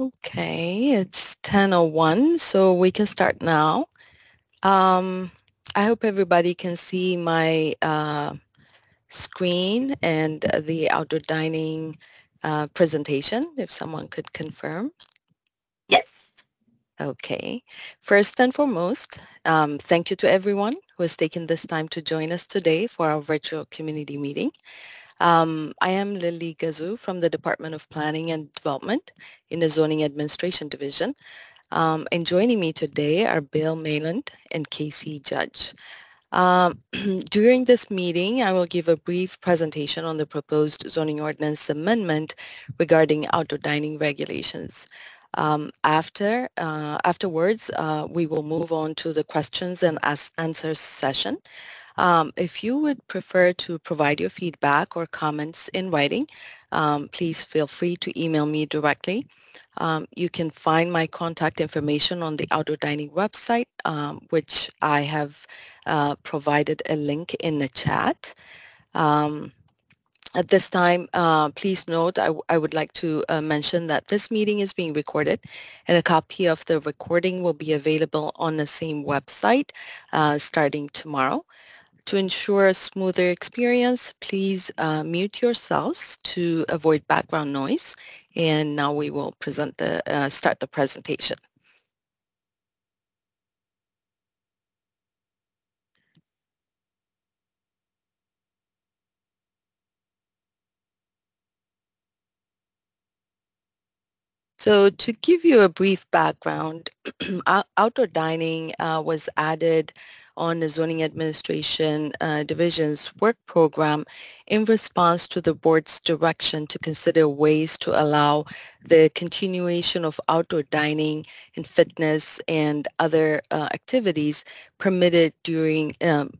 Okay, it's 10:01, so we can start now. I hope everybody can see my screen and the outdoor dining presentation, if someone could confirm. Yes. Okay. First and foremost, thank you to everyone who has taken this time to join us today for our virtual community meeting. I am Lily Gazoo from the Department of Planning and Development in the Zoning Administration Division. And joining me today are Bill Mayland and Casey Judge. During this meeting, I will give a brief presentation on the proposed zoning ordinance amendment regarding outdoor dining regulations. Afterwards, we will move on to the questions and answers session. If you would prefer to provide your feedback or comments in writing, please feel free to email me directly. You can find my contact information on the outdoor dining website, which I have provided a link in the chat. At this time, please note, I would like to mention that this meeting is being recorded and a copy of the recording will be available on the same website starting tomorrow. To ensure a smoother experience, please mute yourselves to avoid background noise. And now we will start the presentation. So to give you a brief background, outdoor dining was added on the Zoning Administration Division's work program in response to the board's direction to consider ways to allow the continuation of outdoor dining and fitness and other activities permitted during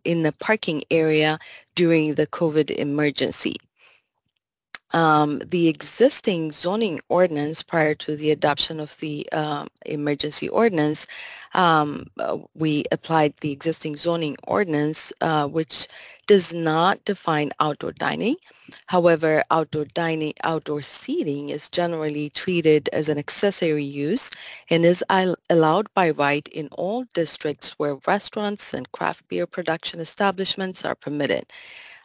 in the parking area during the COVID emergency. The existing zoning ordinance prior to the adoption of the emergency ordinance, we applied the existing zoning ordinance, which does not define outdoor dining. However, outdoor seating is generally treated as an accessory use and is allowed by right in all districts where restaurants and craft beer production establishments are permitted.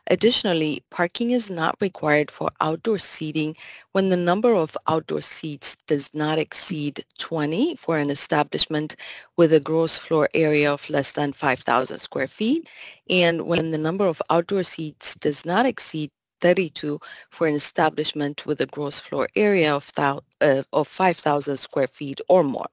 Additionally, parking is not required for outdoor seating when the number of outdoor seats does not exceed 20 for an establishment with a gross floor area of less than 5,000 square feet, and when the number of outdoor seats does not exceed 32 for an establishment with a gross floor area of 5,000 square feet or more.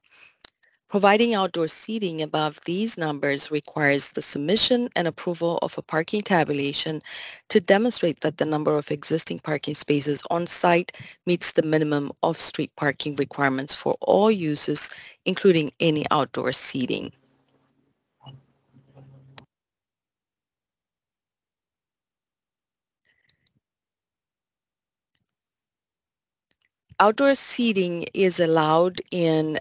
Providing outdoor seating above these numbers requires the submission and approval of a parking tabulation to demonstrate that the number of existing parking spaces on site meets the minimum off-street parking requirements for all uses, including any outdoor seating. Outdoor seating is allowed in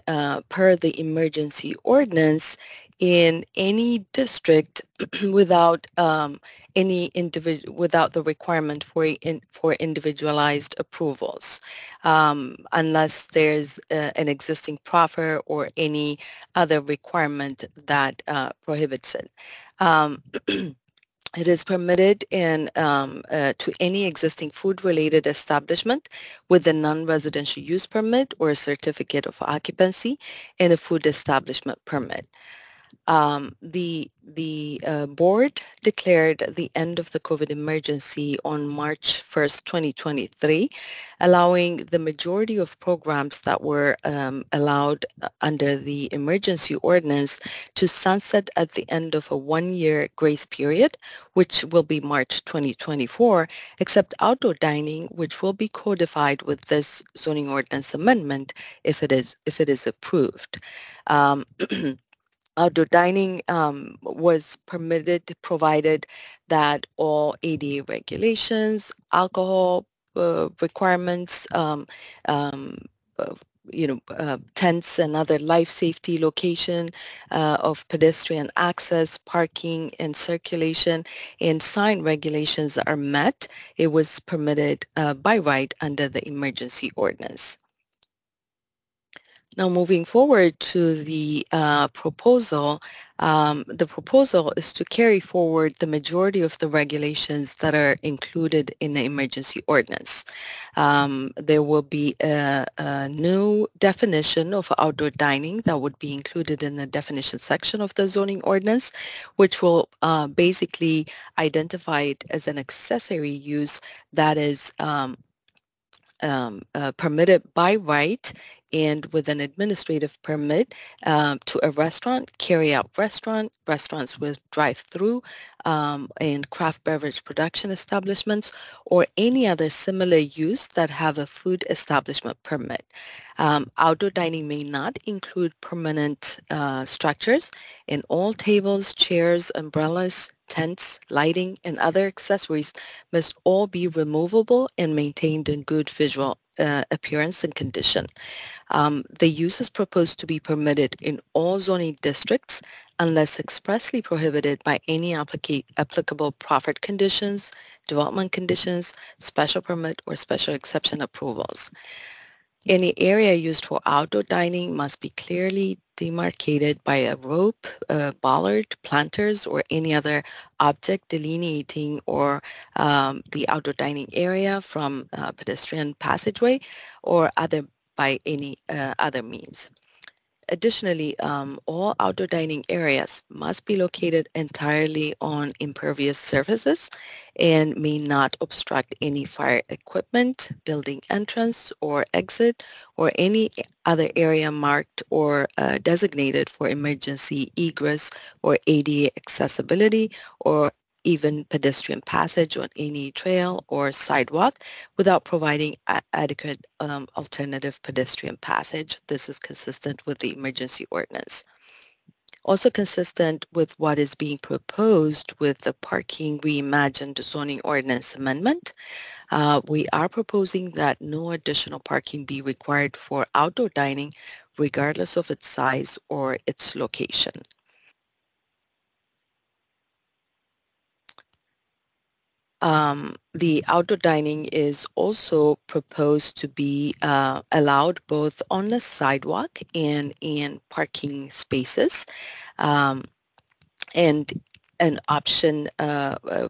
per the emergency ordinance in any district without without the requirement for individualized approvals, unless there's an existing proffer or any other requirement that prohibits it. It is permitted to any existing food-related establishment with a non-residential use permit or a certificate of occupancy and a food establishment permit. The board declared the end of the COVID emergency on March 1st, 2023, allowing the majority of programs that were allowed under the emergency ordinance to sunset at the end of a one-year grace period, which will be March 2024, except outdoor dining, which will be codified with this zoning ordinance amendment if it is approved. Outdoor dining was permitted provided that all ADA regulations, alcohol requirements, tents and other life safety location of pedestrian access, parking and circulation, and sign regulations are met. It was permitted by right under the emergency ordinance. Now, moving forward to the proposal is to carry forward the majority of the regulations that are included in the emergency ordinance. There will be a new definition of outdoor dining that would be included in the definition section of the zoning ordinance, which will basically identify it as an accessory use that is permitted by right and with an administrative permit to a restaurant, carry-out restaurants with drive-through and craft beverage production establishments, or any other similar use that have a food establishment permit. Outdoor dining may not include permanent structures, and all tables, chairs, umbrellas, tents, lighting, and other accessories must all be removable and maintained in good visual appearance and condition. The use is proposed to be permitted in all zoning districts unless expressly prohibited by any applicable profit conditions, development conditions, special permit, or special exception approvals. Any area used for outdoor dining must be clearly demarcated by a rope, bollard, planters, or any other object delineating or the outdoor dining area from pedestrian passageway or by any other means. Additionally, all outdoor dining areas must be located entirely on impervious surfaces and may not obstruct any fire equipment, building entrance or exit, or any other area marked or designated for emergency egress or ADA accessibility, or even pedestrian passage on any trail or sidewalk without providing adequate alternative pedestrian passage. This is consistent with the emergency ordinance. Also consistent with what is being proposed with the Parking Reimagined Zoning Ordinance Amendment, we are proposing that no additional parking be required for outdoor dining regardless of its size or its location. The outdoor dining is also proposed to be allowed both on the sidewalk and in parking spaces. And an option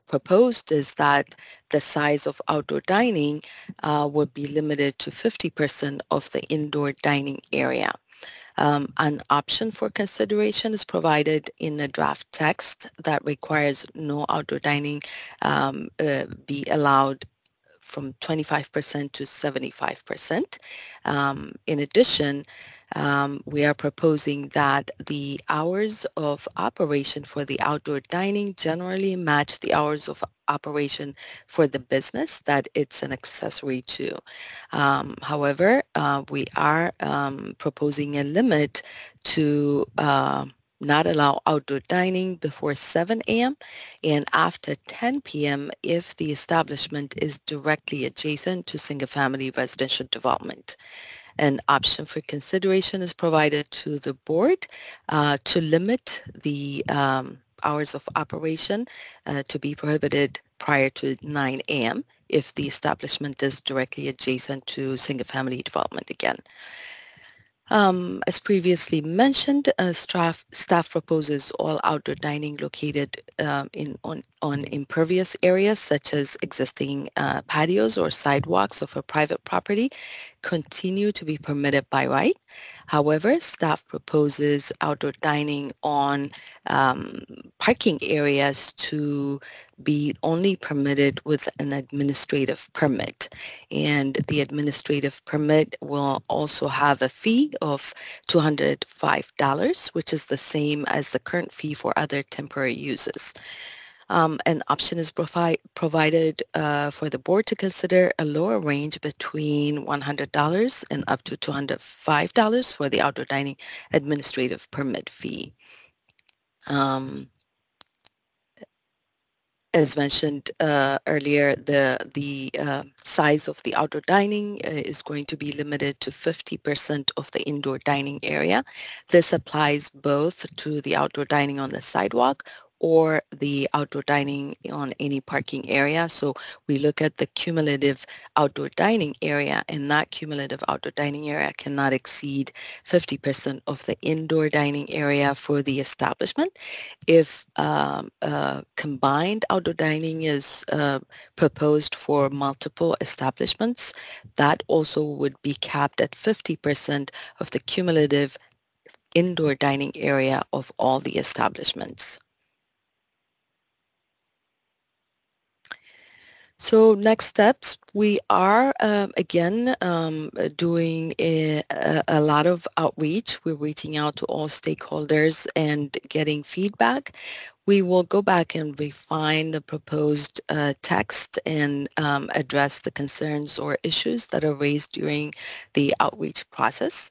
proposed is that the size of outdoor dining would be limited to 50% of the indoor dining area. An option for consideration is provided in the draft text that requires no outdoor dining be allowed from 25% to 75%. In addition, we are proposing that the hours of operation for the outdoor dining generally match the hours of operation for the business that it's an accessory to. However, we are proposing a limit to not allow outdoor dining before 7 a.m. and after 10 p.m. if the establishment is directly adjacent to single-family residential development. An option for consideration is provided to the board to limit the hours of operation to be prohibited prior to 9 a.m. if the establishment is directly adjacent to single-family development again. As previously mentioned, staff proposes all outdoor dining located on impervious areas such as existing patios or sidewalks of a private property continue to be permitted by right. However, staff proposes outdoor dining on parking areas to be only permitted with an administrative permit. And the administrative permit will also have a fee of $205, which is the same as the current fee for other temporary uses. An option is provided for the board to consider a lower range between $100 and up to $205 for the outdoor dining administrative permit fee. As mentioned earlier, the size of the outdoor dining is going to be limited to 50% of the indoor dining area. This applies both to the outdoor dining on the sidewalk or the outdoor dining on any parking area. So we look at the cumulative outdoor dining area, and that cumulative outdoor dining area cannot exceed 50% of the indoor dining area for the establishment. If combined outdoor dining is proposed for multiple establishments, that also would be capped at 50% of the cumulative indoor dining area of all the establishments. So next steps, we are again doing a lot of outreach. We're reaching out to all stakeholders and getting feedback. We will go back and refine the proposed text and address the concerns or issues that are raised during the outreach process.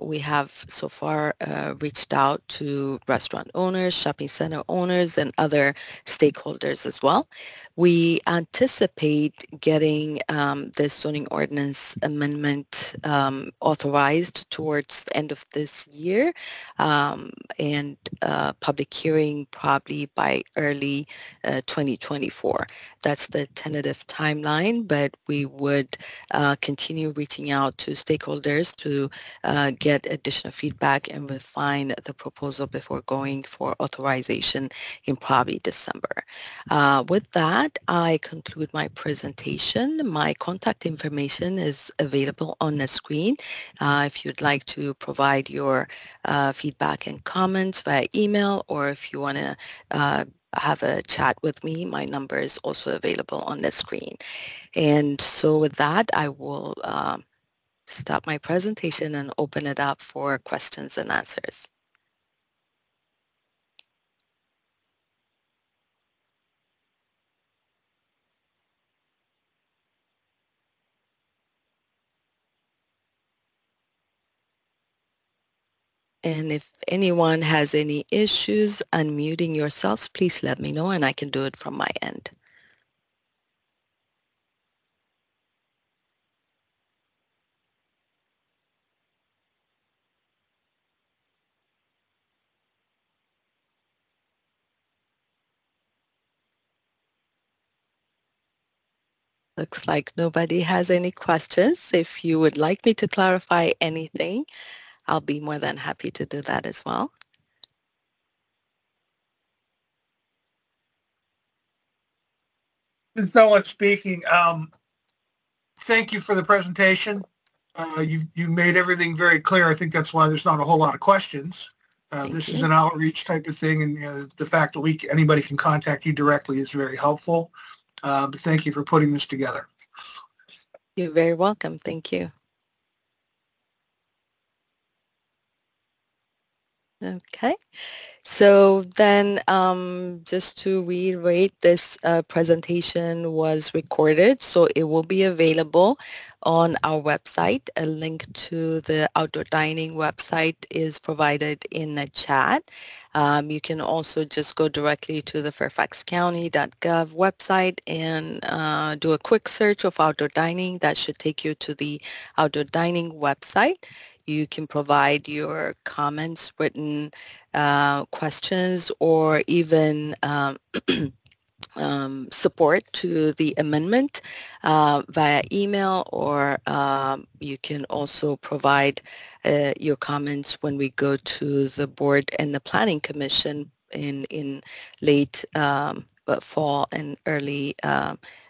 We have so far reached out to restaurant owners, shopping center owners, and other stakeholders as well. We anticipate getting the zoning ordinance amendment authorized towards the end of this year, and public hearing probably by early 2024. That's the tentative timeline, but we would continue reaching out to stakeholders to get additional feedback and refine the proposal before going for authorization in probably December. With that, I conclude my presentation. My contact information is available on the screen. If you'd like to provide your feedback and comments via email, or if you want to have a chat with me, my number is also available on the screen. And so with that, I will stop my presentation and open it up for questions and answers. And if anyone has any issues unmuting yourselves, please let me know and I can do it from my end. Looks like nobody has any questions. If you would like me to clarify anything, I'll be more than happy to do that as well. Since no one's speaking, thank you for the presentation. You made everything very clear. I think that's why there's not a whole lot of questions. This is an outreach type of thing, and the fact that anybody can contact you directly is very helpful. But thank you for putting this together. You're very welcome. Thank you. Okay. So then just to reiterate, this presentation was recorded, so it will be available on our website. A link to the outdoor dining website is provided in the chat. You can also just go directly to the fairfaxcounty.gov website and do a quick search of outdoor dining. That should take you to the outdoor dining website. You can provide your comments, written questions, or even support to the amendment via email, or you can also provide your comments when we go to the board and the planning commission in late fall and early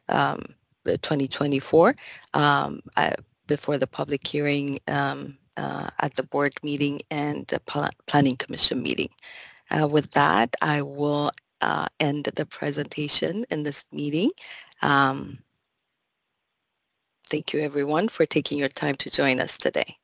2024 before the public hearing at the board meeting and the planning commission meeting. With that, I will end the presentation in this meeting. Thank you everyone for taking your time to join us today.